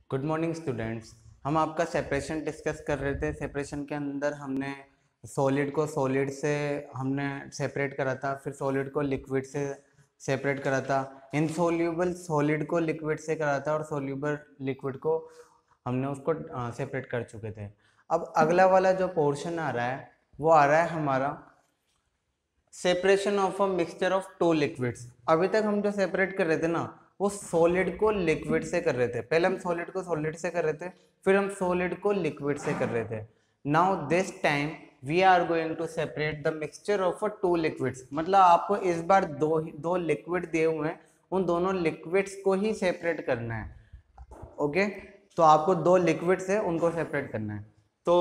Good morning students. हम आपका separation discuss कर रहे थे। सेपरेशन के अंदर हमने सॉलिड को सॉलिड से हमने सेपरेट करा था, फिर सॉलिड को लिक्विड से सेपरेट करा था, इनसॉल्यूबल सॉलिड को लिक्विड से करा था और सॉल्यूबल लिक्विड को हमने उसको सेपरेट कर चुके थे। अब अगला वाला जो पोर्शन आ रहा है वो आ रहा है हमारा separation of a mixture of two liquids. अभी तक हम जो सेपरेट कर रहे थे ना, वो सॉलिड को लिक्विड से कर रहे थे। पहले हम सॉलिड को सॉलिड से कर रहे थे, फिर हम सॉलिड को लिक्विड से कर रहे थे। Now this time we are going to separate the mixture of a two liquids. मतलब आपको इस बार दो लिक्विड दिए हुए हैं, उन दोनों लिक्विड्स को ही सेपरेट करना है। ओके, तो आपको दो लिक्विड्स है, उनको सेपरेट करना है। तो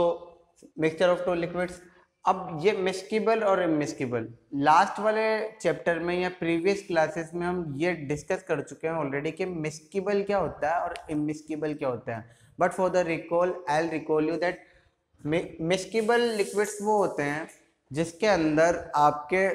मिक्सचर ऑफ टू लिक्विड्स। अब ये मिस्किबल और इमिस्किबल लास्ट वाले चैप्टर में या प्रीवियस क्लासेस में हम ये डिस्कस कर चुके हैं ऑलरेडी कि मिस्किबल क्या होता है और इमिस्किबल क्या होता है। But for the recall I will recall you that miscible liquids वो होते हैं जिसके अंदर आपके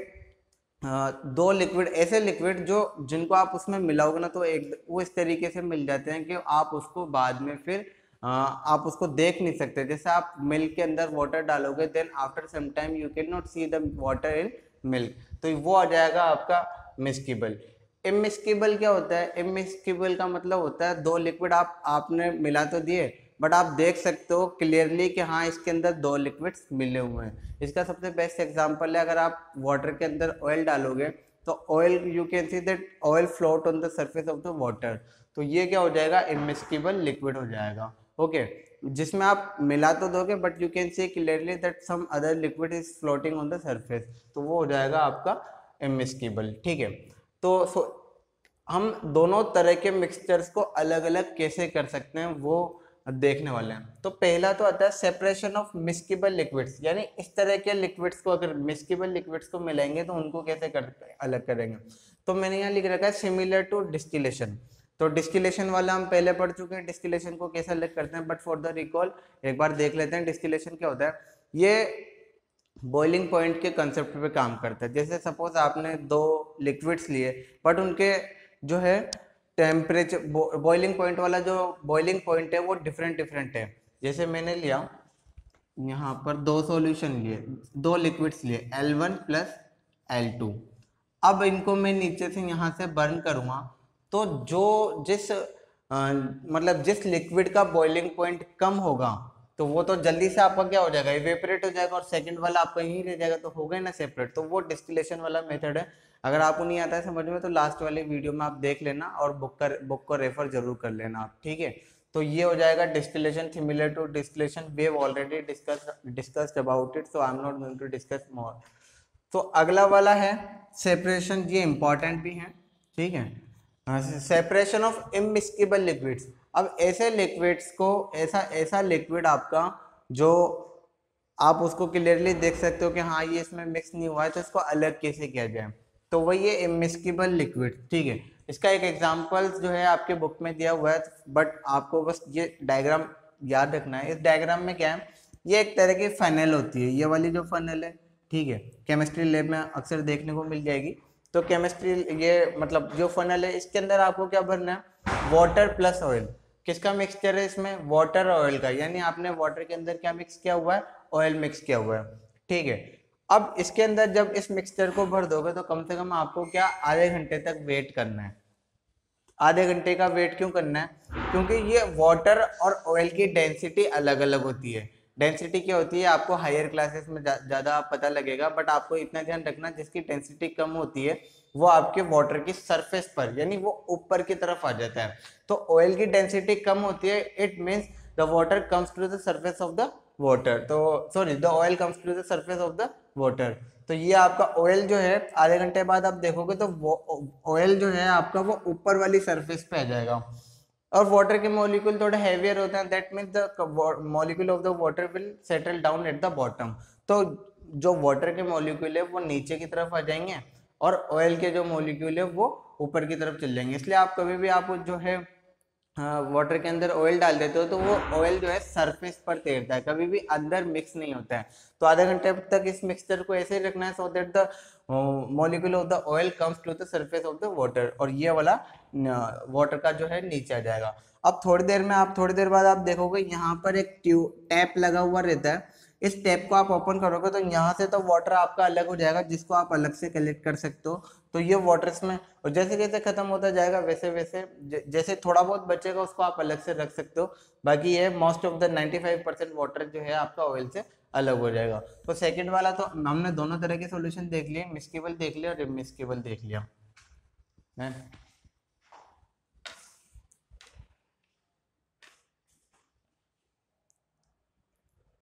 दो लिक्विड, ऐसे लिक्विड जो जिनको आप उसमें मिलाओगे ना तो एक वो इस तरीके से मिल जाते हैं कि आप उसको बाद में फिर आप उसको देख नहीं सकते। जैसे आप मिल्क के अंदर वाटर डालोगे, then after some time you can not see the water in milk, तो वो आ जाएगा आपका मिस्किबल। इमिस्किबल क्या होता है? इमिस्किबल का मतलब होता है दो लिक्विड आपने मिला तो दिए, बट आप देख सकते हो क्लियरली कि हाँ इसके अंदर दो लिक्विड्स मिले हुए हैं। इसका सबसे बेस्ट एग्जांपल है, अगर आप वाटर के अंदर ऑयल डालोगे तो oil you can see that oil float on the surface of the water, तो ये क्या हो जाएगा? इमिस्किबल लिक्विड हो जाएगा। ओके, जिसमें आप मिला तो दोगे but you can see clearly that some other liquid is floating on the surface, तो वो हो जाएगा आपका इमिस्किबल। ठीक है, तो हम दोनों तरह के मिक्सचर्स को अलग अलग कैसे कर सकते हैं वो देखने वाले हैं। तो पहला तो आता है सेपरेशन ऑफ मिस्किबल लिक्विड्स, यानी इस तरह के लिक्विड्स को अगर मिस्किबल लिक्विड्स को मिलाएंगे तो उनको कैसे अलग करेंगे। तो मैंने यहाँ लिख रखा है सिमिलर टू डिस्टिलेशन। तो डिस्टिलेशन वाला हम पहले पढ़ चुके हैं, डिस्टिलेशन को कैसे अलग करते हैं, बट फॉर द रिकॉल एक बार देख लेते हैं डिस्टिलेशन क्या होता है। ये बॉइलिंग पॉइंट के कंसेप्ट पे काम करता है। जैसे सपोज आपने दो लिक्विड्स लिए बट उनके जो है टेम्परेचर, बॉइलिंग पॉइंट वाला जो बॉइलिंग पॉइंट है वो डिफरेंट डिफरेंट है। जैसे मैंने लिया यहाँ पर दो सॉल्यूशन लिए, दो लिक्विड्स लिए L1 प्लस L2। अब इनको मैं नीचे से यहाँ से बर्न करूँगा तो जो मतलब जिस लिक्विड का बॉइलिंग पॉइंट कम होगा तो वो तो जल्दी से आपका क्या हो जाएगा? इवेपोरेट हो जाएगा, और सेकंड वाला आपका यहीं रह जाएगा, तो हो गए ना सेपरेट। तो वो डिस्टिलेशन वाला मेथड है। अगर आपको नहीं आता है समझ में तो लास्ट वाले वीडियो में आप देख लेना और बुक को रेफर जरूर कर लेना आप। ठीक है, तो ये हो जाएगा distillation similar to distillation. We have already discussed about it, so I am not going to discuss more. तो अगला वाला है सेपरेशन, ये इंपॉर्टेंट भी है। ठीक है, सेपरेशन ऑफ इमिस्किबल लिक्विड्स। अब ऐसे लिक्विड्स को, ऐसा ऐसा लिक्विड आपका जो आप उसको क्लियरली देख सकते हो कि हाँ ये इसमें मिक्स नहीं हुआ है, तो इसको अलग कैसे किया जाए। तो वही है इमिस्किबल लिक्विड। ठीक है, इसका एक एग्जांपल जो है आपके बुक में दिया हुआ है, बट आपको बस ये डायग्राम याद रखना है। इस डायग्राम में क्या है, ये एक तरह की फनल होती है, ये वाली जो फनल है, ठीक है, केमिस्ट्री लैब में अक्सर देखने को मिल जाएगी। तो केमिस्ट्री ये मतलब जो फनल है इसके अंदर आपको क्या भरना है? Water plus oil. किसका मिक्सचर है इसमें? वाटर और ऑयल का, यानी आपने वाटर के अंदर क्या मिक्स किया हुआ है? ऑयल मिक्स किया हुआ है। ठीक है, अब इसके अंदर जब इस मिक्सचर को भर दोगे तो कम से कम आपको क्या आधे घंटे तक वेट करना है। आधे घंटे का वेट क्यों करना है? क्योंकि ये वाटर और ऑयल की डेंसिटी अलग अलग होती है। डेंसिटी क्या होती है आपको हायर क्लासेस में ज़्यादा पता लगेगा, बट आपको इतना ध्यान रखना जिसकी डेंसिटी कम होती है वो आपके वाटर की सरफेस पर, यानी वो ऊपर की तरफ आ जाता है। तो ऑयल की डेंसिटी कम होती है, it means the water comes to the surface of the water, तो sorry the oil comes to the surface of the water. तो ये आपका ऑयल जो है आधे घंटे बाद आप देखोगे तो वो ऑयल जो है आपका वो ऊपर वाली सरफेस पे आ जाएगा। और वाटर के मॉलिक्यूल थोड़ा हैवियर होता है, that means the molecule of the water will settle down at the bottom. तो जो वाटर के मॉलिक्यूल है वो नीचे की तरफ आ जाएंगे और ऑयल के जो मॉलिक्यूल है वो ऊपर की तरफ चल जाएंगे। इसलिए आप कभी भी आप जो है वाटर के अंदर ऑयल डाल देते हो तो वो ऑयल जो है सरफेस पर तैरता है, कभी भी अंदर मिक्स नहीं होता है। तो आधे घंटे तक इस मिक्सचर को ऐसे ही रखना है, so that the molecule of the oil comes to the surface of the water. और ये वाला वाटर का जो है नीचे आ जाएगा। अब थोड़ी देर बाद आप देखोगे यहाँ पर एक टैप लगा हुआ रहता है। इस टैप को आप ओपन करोगे तो यहाँ से तो वाटर आपका अलग हो जाएगा, जिसको आप अलग से कलेक्ट कर सकते हो। तो ये वाटर इसमें, और जैसे जैसे खत्म होता जाएगा वैसे वैसे जैसे थोड़ा बहुत बचेगा उसको आप अलग से रख सकते हो। बाकी ये मोस्ट ऑफ द 95% वाटर जो है आपका ऑयल से अलग हो जाएगा। तो सेकंड वाला तो हमने दोनों तरह के सॉल्यूशन देख लिए, मिक्सिबल देख लिया और इमिक्सिबल देख लिया है।